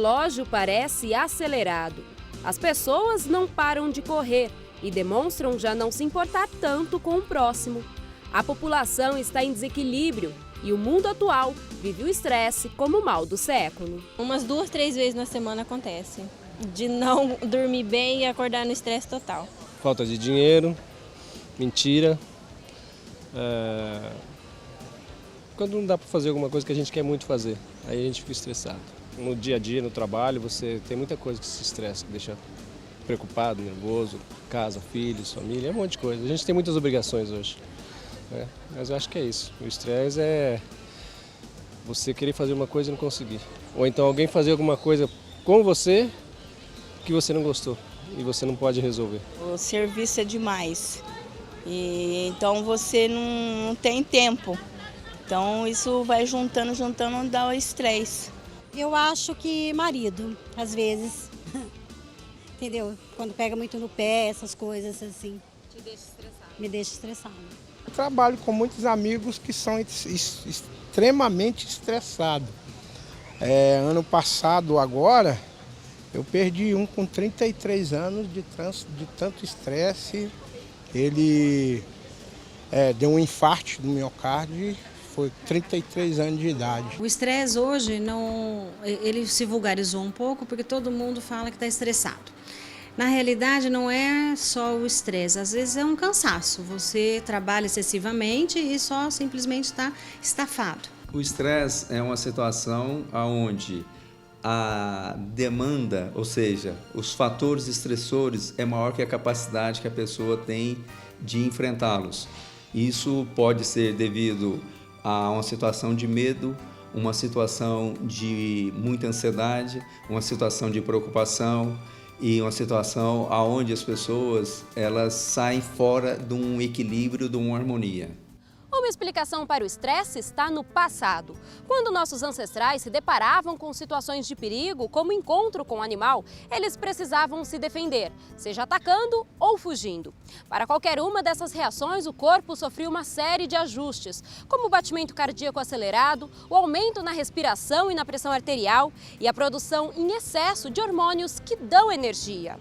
relógio parece acelerado. As pessoas não param de correr e demonstram já não se importar tanto com o próximo. A população está em desequilíbrio e o mundo atual vive o estresse como o mal do século. Umas 2, 3 vezes na semana acontece, de não dormir bem e acordar no estresse total. Falta de dinheiro, mentira. Quando não dá para fazer alguma coisa que a gente quer muito fazer, aí a gente fica estressado. No dia a dia, no trabalho, você tem muita coisa que se estressa, que deixa preocupado, nervoso, casa, filhos, família, um monte de coisa. A gente tem muitas obrigações hoje, né? Mas eu acho que é isso. O estresse é você querer fazer uma coisa e não conseguir. Ou então alguém fazer alguma coisa com você que você não gostou e você não pode resolver. O serviço é demais, e então você não tem tempo. Então isso vai juntando, dá o estresse. Eu acho que marido, às vezes, entendeu? Quando pega muito no pé, essas coisas assim. Te deixa estressado? Me deixa estressada. Eu trabalho com muitos amigos que são extremamente estressados. Ano passado, agora, eu perdi um com 33 anos de tanto estresse. Ele deu um infarto no miocárdio. Foi 33 anos de idade. O estresse hoje, ele se vulgarizou um pouco porque todo mundo fala que está estressado. Na realidade, não é só o estresse, às vezes é um cansaço. Você trabalha excessivamente e só simplesmente está estafado. O estresse é uma situação onde a demanda, ou seja, os fatores estressores é maior que a capacidade que a pessoa tem de enfrentá-los. Isso pode ser devido a uma situação de medo, uma situação de muita ansiedade, uma situação de preocupação e uma situação onde as pessoas elas saem fora de um equilíbrio, de uma harmonia. Uma explicação para o estresse está no passado. Quando nossos ancestrais se deparavam com situações de perigo, como encontro com o animal, eles precisavam se defender, seja atacando ou fugindo. Para qualquer uma dessas reações, o corpo sofria uma série de ajustes, como o batimento cardíaco acelerado, o aumento na respiração e na pressão arterial e a produção em excesso de hormônios que dão energia.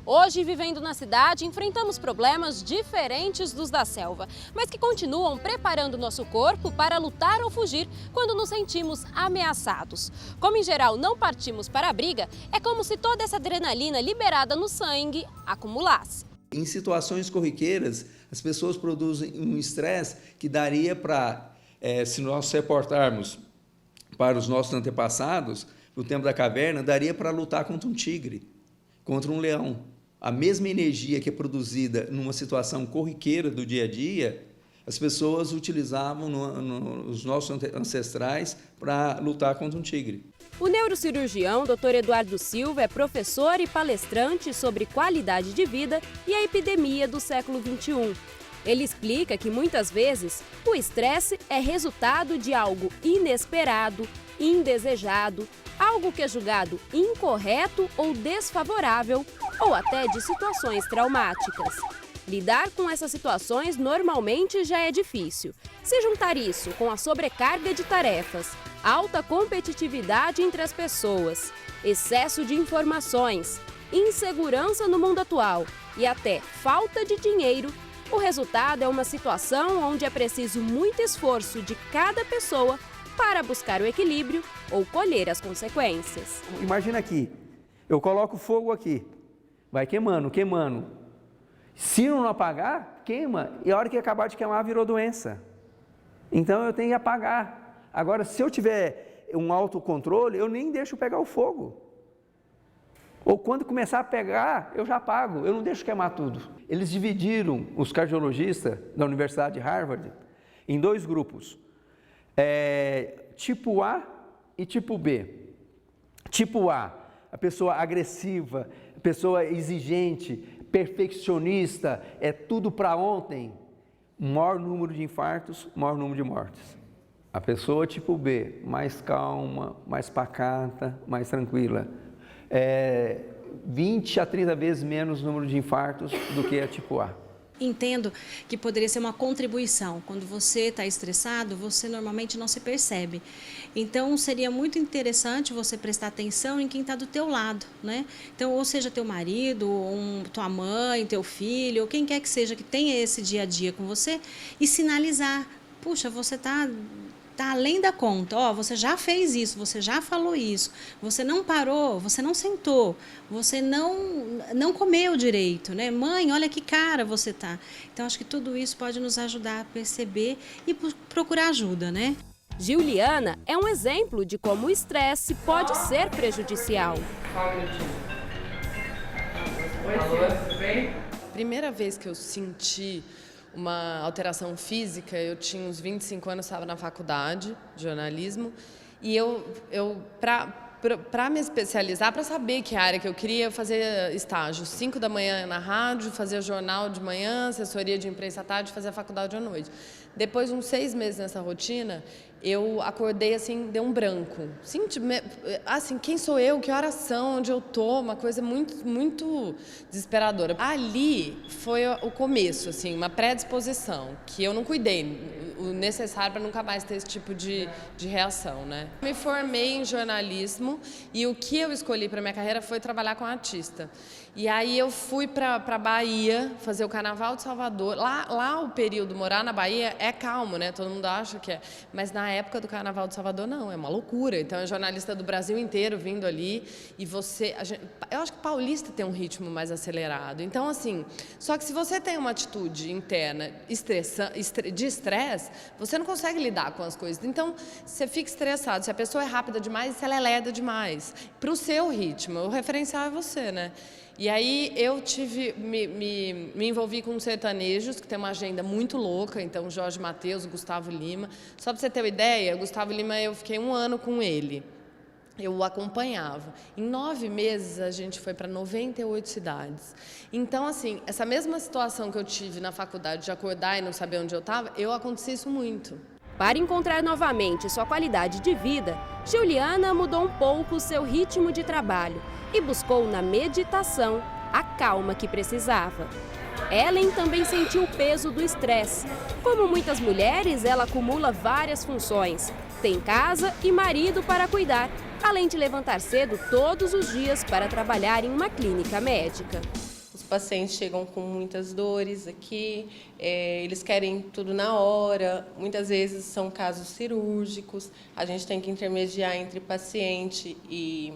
Hoje, vivendo na cidade, enfrentamos problemas diferentes dos da selva, mas que continuam preparando nosso corpo para lutar ou fugir quando nos sentimos ameaçados. Como, em geral, não partimos para a briga, é como se toda essa adrenalina liberada no sangue acumulasse. Em situações corriqueiras, as pessoas produzem um estresse que daria para, se nós reportarmos para os nossos antepassados, no tempo da caverna, daria para lutar contra um tigre, contra um leão. A mesma energia que é produzida numa situação corriqueira do dia a dia, as pessoas utilizavam os nossos ancestrais para lutar contra um tigre. O neurocirurgião Dr. Eduardo Silva é professor e palestrante sobre qualidade de vida e a epidemia do século XXI. Ele explica que muitas vezes o estresse é resultado de algo inesperado, indesejado, algo que é julgado incorreto ou desfavorável, ou até de situações traumáticas. Lidar com essas situações normalmente já é difícil. Se juntar isso com a sobrecarga de tarefas, alta competitividade entre as pessoas, excesso de informações, insegurança no mundo atual e até falta de dinheiro, o resultado é uma situação onde é preciso muito esforço de cada pessoa para buscar o equilíbrio ou colher as consequências. Imagina aqui, eu coloco fogo aqui, vai queimando, queimando. Se não apagar, queima, e a hora que acabar de queimar virou doença. Então eu tenho que apagar. Agora, se eu tiver um autocontrole, eu nem deixo pegar o fogo. Ou quando começar a pegar, eu já apago, eu não deixo queimar tudo. Eles dividiram, os cardiologistas da Universidade de Harvard, em 2 grupos. Tipo A e tipo B. Tipo A, a pessoa agressiva, a pessoa exigente, perfeccionista, é tudo para ontem, maior número de infartos, maior número de mortes. A pessoa tipo B, mais calma, mais pacata, mais tranquila, 20 a 30 vezes menos número de infartos do que a tipo A. entendo que poderia ser uma contribuição. Quando você está estressado, você normalmente não se percebe. Então, seria muito interessante você prestar atenção em quem está do teu lado, né? Então, ou seja, teu marido, tua mãe, teu filho, ou quem quer que seja que tenha esse dia a dia com você, e sinalizar, puxa, você está além da conta, ó, você já fez isso, você já falou isso, você não parou, você não sentou, você não comeu direito, né? Mãe, olha que cara você tá. Então, acho que tudo isso pode nos ajudar a perceber e procurar ajuda, né? Juliana é um exemplo de como o estresse pode ser prejudicial. Oi, tudo bem? Primeira vez que eu senti uma alteração física, eu tinha uns 25 anos, estava na faculdade de jornalismo, e para me especializar, para saber que área que eu queria, eu fazia estágio, 5 da manhã na rádio, fazia jornal de manhã, assessoria de imprensa à tarde, fazia faculdade à noite. Depois de uns 6 meses nessa rotina, eu acordei assim, deu um branco. Assim, quem sou eu? Que horas são? Onde eu tô? Uma coisa muito, muito desesperadora. Ali foi o começo, assim, uma predisposição, que eu não cuidei o necessário para nunca mais ter esse tipo de reação, né? Me formei em jornalismo e o que eu escolhi para minha carreira foi trabalhar com artista. E aí eu fui para Bahia fazer o Carnaval de Salvador. Lá o período, morar na Bahia é calmo, né? Todo mundo acha que é. Mas na época do Carnaval de Salvador, não, é uma loucura. Então, é jornalista do Brasil inteiro vindo ali e eu acho que paulista tem um ritmo mais acelerado. Então, assim, só que se você tem uma atitude interna de estresse, você não consegue lidar com as coisas. Então, você fica estressado. Se a pessoa é rápida demais, se ela é lerda demais. Para o seu ritmo, o referencial é você, né? E aí eu me envolvi com sertanejos, que tem uma agenda muito louca, então Jorge Mateus, Gustavo Lima. Só para você ter uma ideia, Gustavo Lima, eu fiquei 1 ano com ele. Eu o acompanhava. Em 9 meses, a gente foi para 98 cidades. Então, assim, essa mesma situação que eu tive na faculdade de acordar e não saber onde eu estava, acontecia isso muito. Para encontrar novamente sua qualidade de vida, Juliana mudou um pouco o seu ritmo de trabalho e buscou na meditação a calma que precisava. Ellen também sentiu o peso do estresse. Como muitas mulheres, ela acumula várias funções. Tem casa e marido para cuidar, além de levantar cedo todos os dias para trabalhar em uma clínica médica. Os pacientes chegam com muitas dores aqui, eles querem tudo na hora, muitas vezes são casos cirúrgicos, a gente tem que intermediar entre paciente e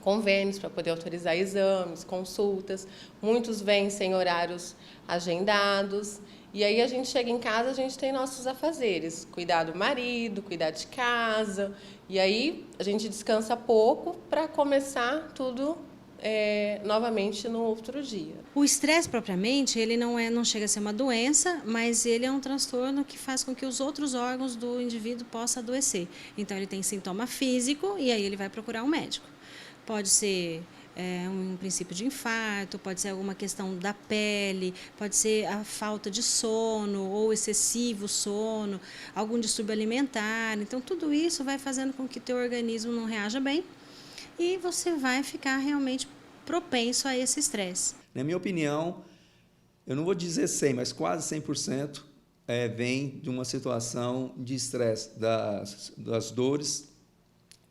convênios para poder autorizar exames, consultas, muitos vêm sem horários agendados, e aí a gente chega em casa, a gente tem nossos afazeres, cuidar do marido, cuidar de casa, e aí a gente descansa pouco para começar tudo novamente no outro dia. O estresse propriamente, ele não chega a ser uma doença, mas ele é um transtorno que faz com que os outros órgãos do indivíduo possam adoecer. Então ele tem sintoma físico e aí ele vai procurar um médico. Pode ser um princípio de infarto, pode ser alguma questão da pele, pode ser a falta de sono ou excessivo sono, algum distúrbio alimentar. Então tudo isso vai fazendo com que teu organismo não reaja bem e você vai ficar realmente propenso a esse estresse. Na minha opinião, eu não vou dizer 100%, mas quase 100% vem de uma situação de estresse, das dores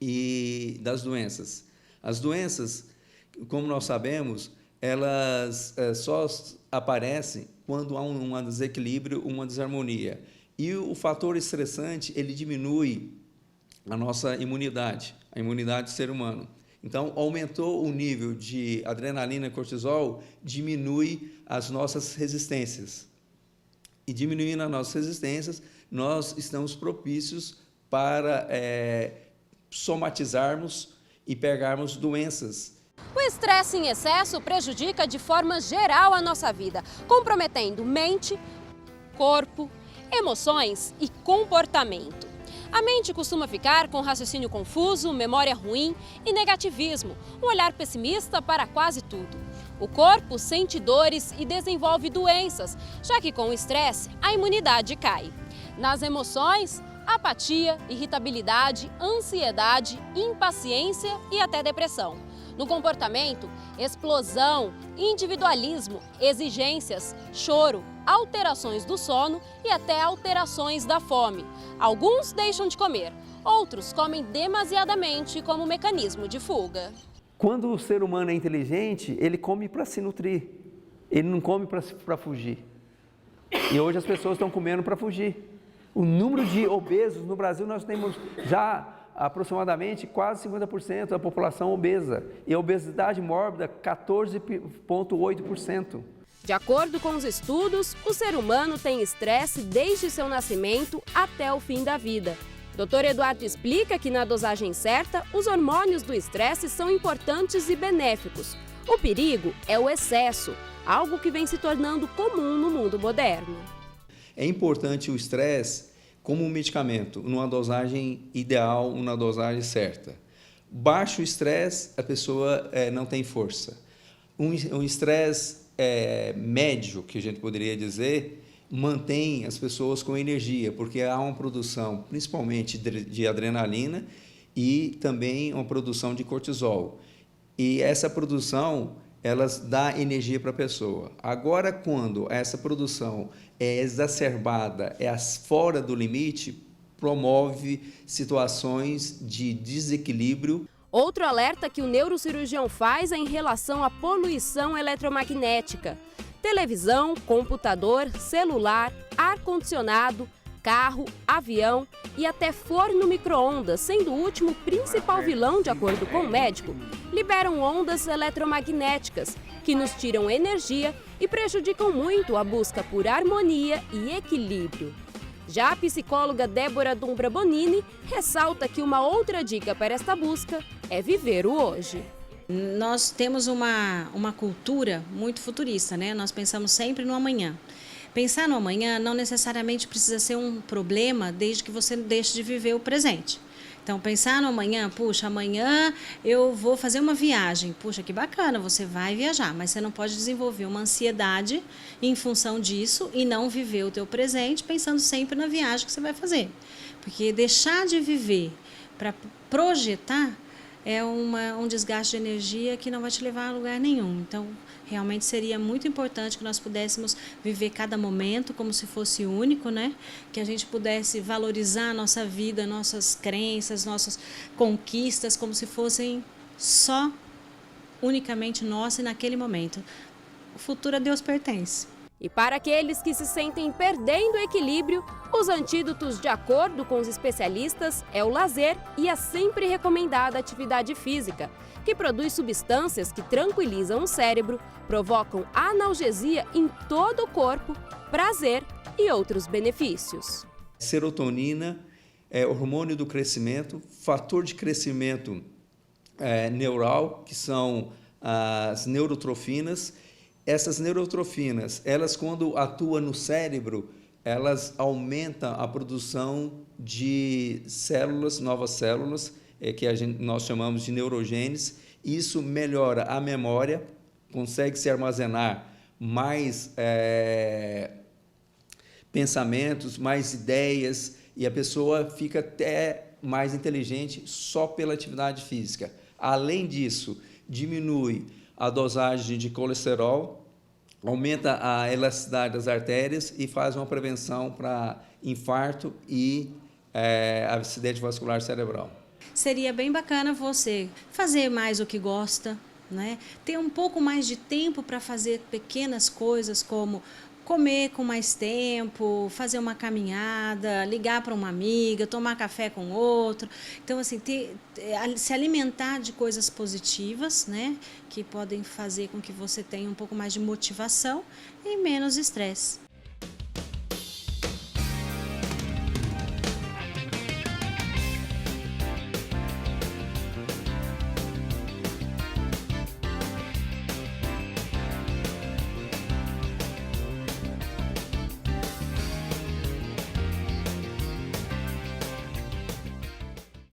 e das doenças. As doenças, como nós sabemos, elas só aparecem quando há um desequilíbrio, uma desarmonia. E o fator estressante, ele diminui a nossa imunidade, a imunidade do ser humano. Então, aumentou o nível de adrenalina e cortisol, diminui as nossas resistências. E diminuindo as nossas resistências, nós estamos propícios para somatizarmos e pegarmos doenças. O estresse em excesso prejudica de forma geral a nossa vida, comprometendo mente, corpo, emoções e comportamento. A mente costuma ficar com raciocínio confuso, memória ruim e negativismo, um olhar pessimista para quase tudo. O corpo sente dores e desenvolve doenças, já que com o estresse a imunidade cai. Nas emoções, apatia, irritabilidade, ansiedade, impaciência e até depressão. No comportamento, explosão, individualismo, exigências, choro, alterações do sono e até alterações da fome. Alguns deixam de comer, outros comem demasiadamente como mecanismo de fuga. Quando o ser humano é inteligente, ele come para se nutrir, ele não come para fugir. E hoje as pessoas estão comendo para fugir. O número de obesos no Brasil, nós temos já aproximadamente quase 50% da população obesa. E a obesidade mórbida, 14,8%. De acordo com os estudos, o ser humano tem estresse desde seu nascimento até o fim da vida. Dr. Eduardo explica que na dosagem certa, os hormônios do estresse são importantes e benéficos. O perigo é o excesso, algo que vem se tornando comum no mundo moderno. É importante o estresse como um medicamento, numa dosagem ideal, numa dosagem certa. Baixo estresse, a pessoa não tem força. Um estresse médio, que a gente poderia dizer, mantém as pessoas com energia, porque há uma produção, principalmente de adrenalina e também uma produção de cortisol. E essa produção, elas dá energia para a pessoa. Agora, quando essa produção é exacerbada, é fora do limite, promove situações de desequilíbrio. Outro alerta que o neurocirurgião faz é em relação à poluição eletromagnética. Televisão, computador, celular, ar-condicionado, carro, avião e até forno micro-ondas, sendo o último principal vilão, de acordo com o médico, liberam ondas eletromagnéticas que nos tiram energia e prejudicam muito a busca por harmonia e equilíbrio. Já a psicóloga Débora Dumbra Bonini ressalta que uma outra dica para esta busca é viver o hoje. Nós temos uma cultura muito futurista, né? Nós pensamos sempre no amanhã. Pensar no amanhã não necessariamente precisa ser um problema desde que você deixe de viver o presente. Então, pensar no amanhã, puxa, amanhã eu vou fazer uma viagem. Puxa, que bacana, você vai viajar, mas você não pode desenvolver uma ansiedade em função disso e não viver o teu presente pensando sempre na viagem que você vai fazer. Porque deixar de viver para projetar é um desgaste de energia que não vai te levar a lugar nenhum. Então, realmente seria muito importante que nós pudéssemos viver cada momento como se fosse único, né? Que a gente pudesse valorizar a nossa vida, nossas crenças, nossas conquistas como se fossem só, unicamente nossa e naquele momento. O futuro a Deus pertence. E para aqueles que se sentem perdendo o equilíbrio, os antídotos, de acordo com os especialistas, é o lazer e a sempre recomendada atividade física, que produz substâncias que tranquilizam o cérebro, provocam analgesia em todo o corpo, prazer e outros benefícios. Serotonina é hormônio do crescimento, fator de crescimento neural, que são as neurotrofinas. Essas neurotrofinas, elas quando atuam no cérebro, elas aumentam a produção de células, novas células, que nós chamamos de neurogênese. Isso melhora a memória, consegue se armazenar mais pensamentos, mais ideias, e a pessoa fica até mais inteligente só pela atividade física. Além disso, diminui a dosagem de colesterol, aumenta a elasticidade das artérias e faz uma prevenção para infarto e acidente vascular cerebral. Seria bem bacana você fazer mais o que gosta, né? Ter um pouco mais de tempo para fazer pequenas coisas como comer com mais tempo, fazer uma caminhada, ligar para uma amiga, tomar café com outro. Então, assim, se alimentar de coisas positivas, né, que podem fazer com que você tenha um pouco mais de motivação e menos estresse.